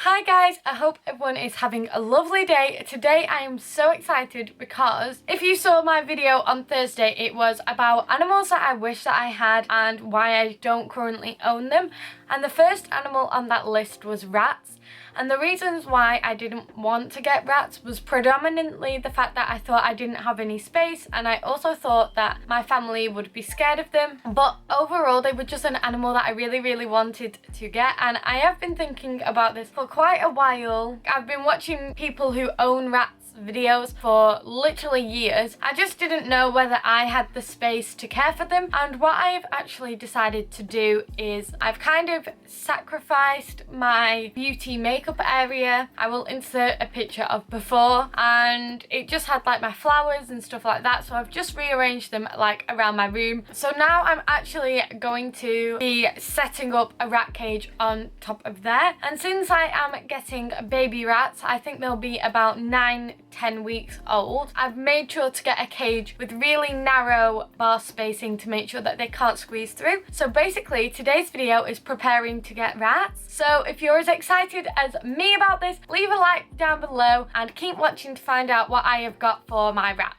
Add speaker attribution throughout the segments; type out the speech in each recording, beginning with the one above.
Speaker 1: Hi guys, I hope everyone is having a lovely day. Today I am so excited because if you saw my video on Thursday, it was about animals that I wish that I had and why I don't currently own them. And the first animal on that list was rats. And the reasons why I didn't want to get rats was predominantly the fact that I thought I didn't have any space, and I also thought that my family would be scared of them. But overall, they were just an animal that I really wanted to get, and I have been thinking about this for quite a while. I've been watching people who own rats videos for literally years. I just didn't know whether I had the space to care for them, and what I've actually decided to do is I've kind of sacrificed my beauty makeup area. I will insert a picture of before, and it just had like my flowers and stuff like that, so I've just rearranged them like around my room. So now I'm actually going to be setting up a rat cage on top of there, and since I am getting baby rats, I think they'll be about 9-10 weeks old, I've made sure to get a cage with really narrow bar spacing to make sure that they can't squeeze through. So basically today's video is preparing to get rats. So if you're as excited as me about this, leave a like down below and keep watching to find out what I have got for my rats.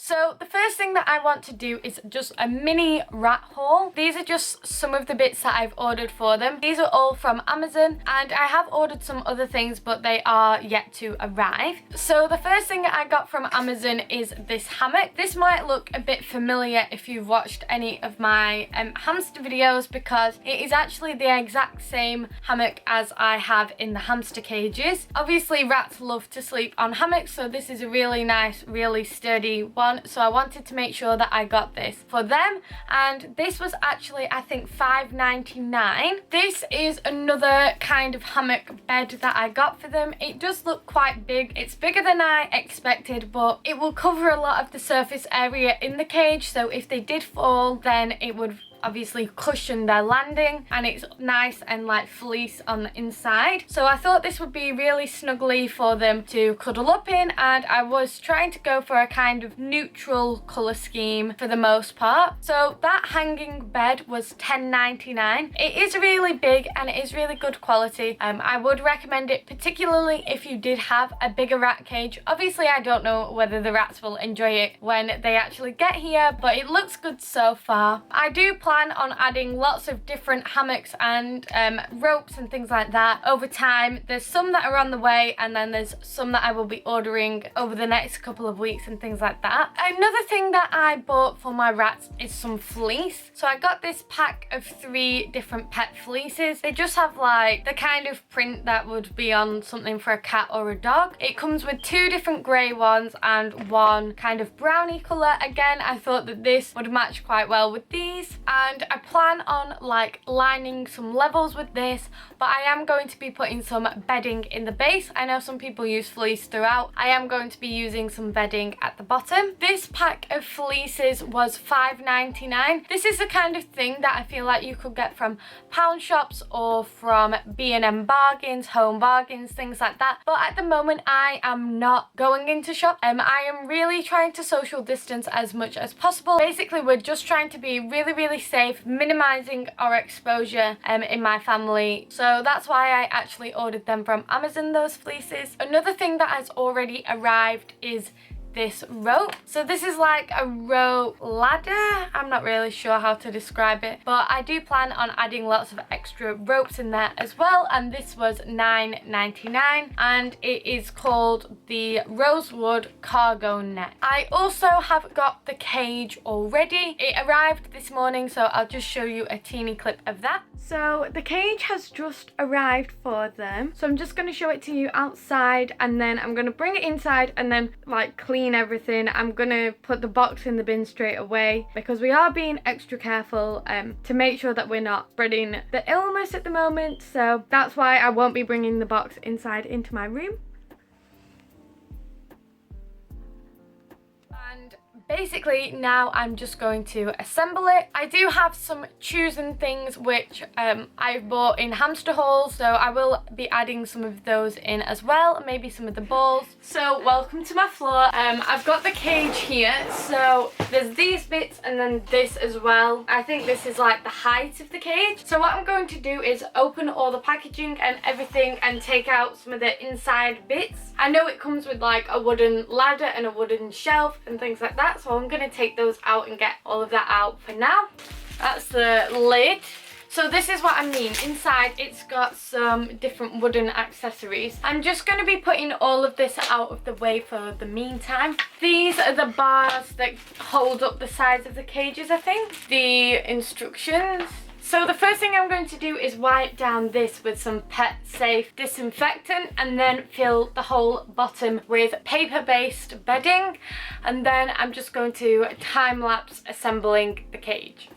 Speaker 1: So the first thing that I want to do is just a mini rat haul. These are just some of the bits that I've ordered for them. These are all from Amazon, and I have ordered some other things, but they are yet to arrive. So the first thing that I got from Amazon is this hammock. This might look a bit familiar if you've watched any of my hamster videos, because it is actually the exact same hammock as I have in the hamster cages. Obviously rats love to sleep on hammocks, so this is a really nice, really sturdy one. So I wanted to make sure that I got this for them, and this was actually I think $5.99. This is another kind of hammock bed that I got for them. It does look quite big. It's bigger than I expected, but it will cover a lot of the surface area in the cage, so if they did fall then it would obviously cushion their landing, and it's nice and like fleece on the inside. So I thought this would be really snuggly for them to cuddle up in, and I was trying to go for a kind of neutral colour scheme for the most part. So that hanging bed was $10.99. It is really big and it is really good quality. I would recommend it, particularly if you did have a bigger rat cage. Obviously I don't know whether the rats will enjoy it when they actually get here, but it looks good so far. I do plan on adding lots of different hammocks and ropes and things like that over time. There's some that are on the way, and then there's some that I will be ordering over the next couple of weeks and things like that. Another thing that I bought for my rats is some fleece. So I got this pack of 3 different pet fleeces. They just have like the kind of print that would be on something for a cat or a dog. It comes with 2 different grey ones and 1 kind of brownie colour. Again, I thought that this would match quite well with these, and I plan on like lining some levels with this, but I am going to be putting some bedding in the base. I know some people use fleece throughout. I am going to be using some bedding at the bottom. This pack of fleeces was $5.99. This is the kind of thing that I feel like you could get from pound shops or from B&M bargains, home bargains, things like that. But at the moment I am not going into shop. I am really trying to social distance as much as possible. Basically we're just trying to be really safe, minimizing our exposure in my family. So that's why I actually ordered them from Amazon, those fleeces. Another thing that has already arrived is this rope. So this is like a rope ladder. I'm not really sure how to describe it, but I do plan on adding lots of extra ropes in there as well, and this was $9.99, and it is called the Rosewood Cargo Net. I also have got the cage already. It arrived this morning, so I'll just show you a teeny clip of that. So the cage has just arrived for them, so I'm just going to show it to you outside, and then I'm going to bring it inside and then like clean everything. I'm gonna put the box in the bin straight away because we are being extra careful to make sure that we're not spreading the illness at the moment. So that's why I won't be bringing the box inside into my room. And basically now I'm just going to assemble it. I do have some chosen things which I bought in hamster hauls, so I will be adding some of those in as well, maybe some of the balls. So welcome to my floor. I've got the cage here, so there's these bits and then this as well. I think this is like the height of the cage. So what I'm going to do is open all the packaging and everything and take out some of the inside bits. I know it comes with like a wooden ladder and a wooden shelf and things like that, so I'm going to take those out and get all of that out for now. That's the lid. So this is what I mean. Inside it's got some different wooden accessories. I'm just going to be putting all of this out of the way for the meantime. These are the bars that hold up the sides of the cages, I think. The instructions. So the first thing I'm going to do is wipe down this with some pet safe disinfectant and then fill the whole bottom with paper-based bedding, and then I'm just going to time-lapse assembling the cage.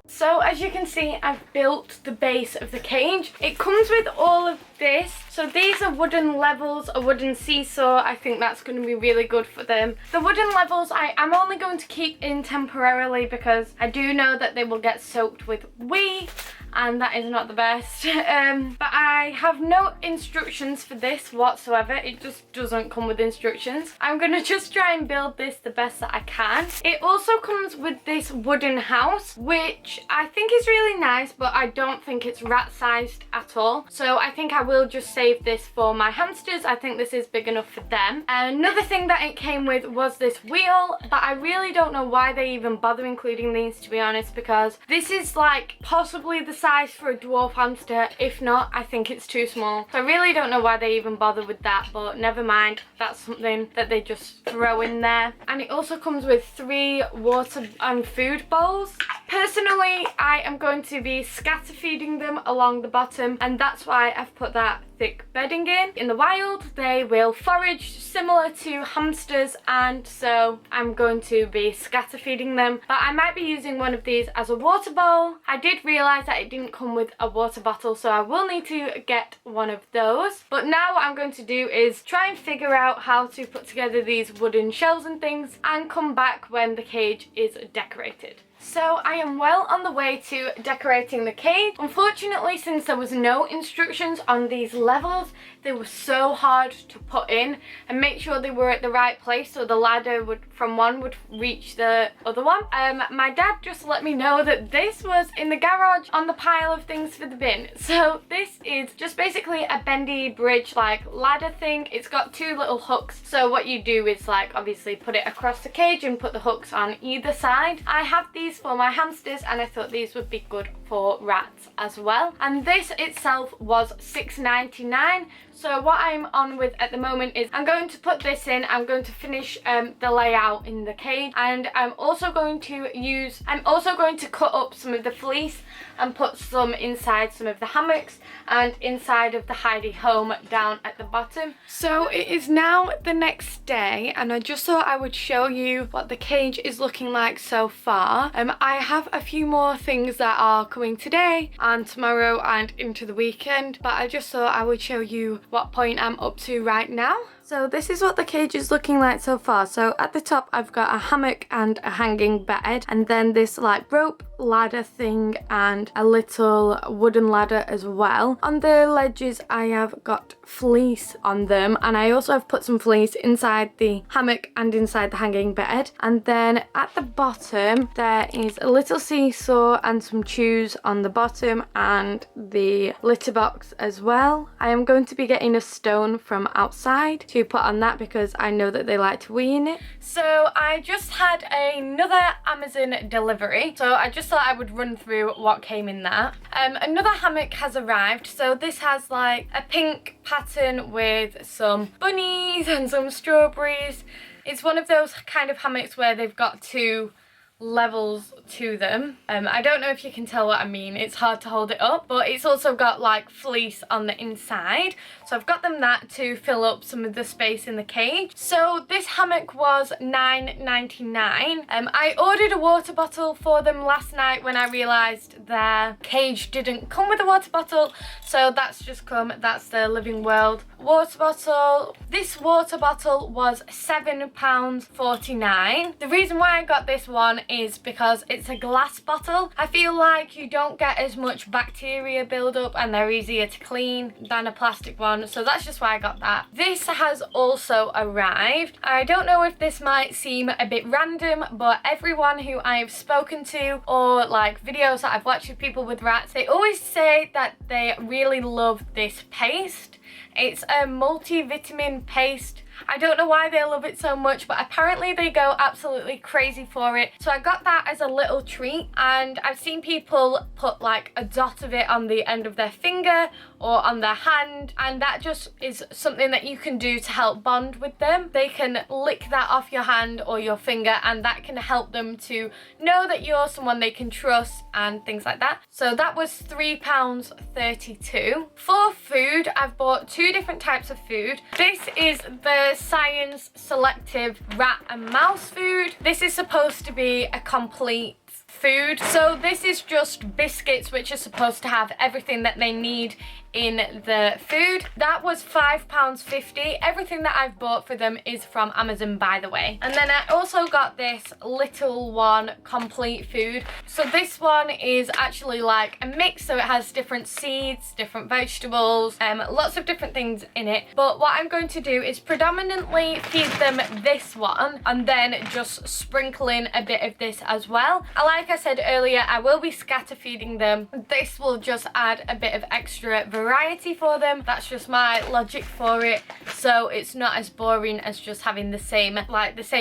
Speaker 1: So as you can see, I've built the base of the cage. It comes with all of this. So these are wooden levels, a wooden seesaw. I think that's going to be really good for them. The wooden levels I'm only going to keep in temporarily because I do know that they will get soaked with wee, and that is not the best. But I have no instructions for this whatsoever. It just doesn't come with instructions. I'm going to just try and build this the best that I can. It also comes with this wooden house, which I think is really nice, but I don't think it's rat sized at all. So I think I will just save this for my hamsters. I think this is big enough for them. Another thing that it came with was this wheel, but I really don't know why they even bother including these, to be honest, because this is like possibly the size for a dwarf hamster. If not, I think it's too small. So I really don't know why they even bother with that, but never mind. That's something that they just throw in there. And it also comes with 3 water and food bowls. Personally, I am going to be scatter feeding them along the bottom, and that's why I've put that thick bedding in. In the wild, they will forage similar to hamsters, and so I'm going to be scatter feeding them. But I might be using one of these as a water bowl. I did realise that it didn't come with a water bottle, so I will need to get one of those. But now what I'm going to do is try and figure out how to put together these wooden shelves and things and come back when the cage is decorated. So I am well on the way to decorating the cage. Unfortunately, since there was no instructions on these levels, they were so hard to put in and make sure they were at the right place so the ladder from one would reach the other one. My dad just let me know that this was in the garage on the pile of things for the bin. So this is just basically a bendy bridge like ladder thing. It's got 2 little hooks. So what you do is like obviously put it across the cage and put the hooks on either side. I have these for my hamsters and I thought these would be good for rats as well. And this itself was $6.99. So what I'm on with at the moment is I'm going to put this in, I'm going to finish the layout in the cage, and I'm also going to cut up some of the fleece and put some inside some of the hammocks and inside of the Heidi home down at the bottom. So it is now the next day and I just thought I would show you what the cage is looking like so far. I have a few more things that are coming today and tomorrow and into the weekend, but I just thought I would show you what point I'm up to right now. So this is what the cage is looking like so far. So at the top I've got a hammock and a hanging bed, and then this like rope ladder thing and a little wooden ladder as well. On the ledges I have got fleece on them, and I also have put some fleece inside the hammock and inside the hanging bed. And then at the bottom there is a little seesaw and some chews on the bottom and the litter box as well. I am going to be getting a stone from outside to put on that because I know that they like to wee in it. So I just had another Amazon delivery, so I just thought I would run through what came in that. Another hammock has arrived. So this has like a pink pattern with some bunnies and some strawberries. It's one of those kind of hammocks where they've got 2 levels to them. I don't know if you can tell what I mean, it's hard to hold it up, but it's also got like fleece on the inside, So I've got them that to fill up some of the space in the cage. So this hammock was $9.99. I ordered a water bottle for them last night when I realised their cage didn't come with a water bottle. So that's just come. That's the Living World water bottle. This water bottle was £7.49. The reason why I got this one is because it's a glass bottle. I feel like you don't get as much bacteria buildup and they're easier to clean than a plastic one, so that's just why I got that. This has also arrived. I don't know if this might seem a bit random, but everyone who I've spoken to or like videos that I've watched with people with rats, they always say that they really love this paste. It's a multivitamin paste. I don't know why they love it so much, but apparently they go absolutely crazy for it. So I got that as a little treat, and I've seen people put like a dot of it on the end of their finger or on their hand, and that just is something that you can do to help bond with them. They can lick that off your hand or your finger, and that can help them to know that you're someone they can trust and things like that. So that was £3.32. For food, I've bought 2 different types of food. This is the Science Selective Rat and Mouse food. This is supposed to be a complete food. So this is just biscuits which are supposed to have everything that they need in the food. That was £5.50. Everything that I've bought for them is from Amazon, by the way. And then I also got this little one complete food. So this one is actually like a mix, so it has different seeds, different vegetables, lots of different things in it. But what I'm going to do is predominantly feed them this one and then just sprinkle in a bit of this as well. Like I said earlier, I will be scatter feeding them. This will just add a bit of extra variety for them. That's just my logic for it, so it's not as boring as just having the same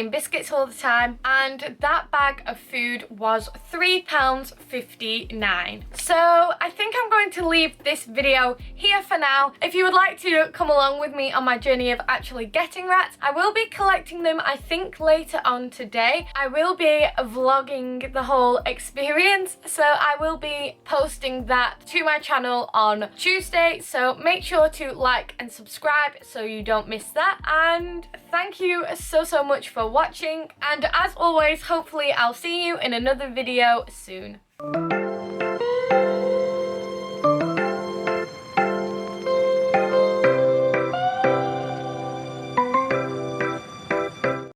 Speaker 1: biscuits all the time. And that bag of food was £3.59. So I think I'm going to leave this video here for now. If you would like to come along with me on my journey of actually getting rats, I will be collecting them I think later on today. I will be vlogging the whole experience, so I will be posting that to my channel on Tuesday, so make sure to like and subscribe so you don't miss that. And thank you so much for watching, and as always, hopefully I'll see you in another video soon.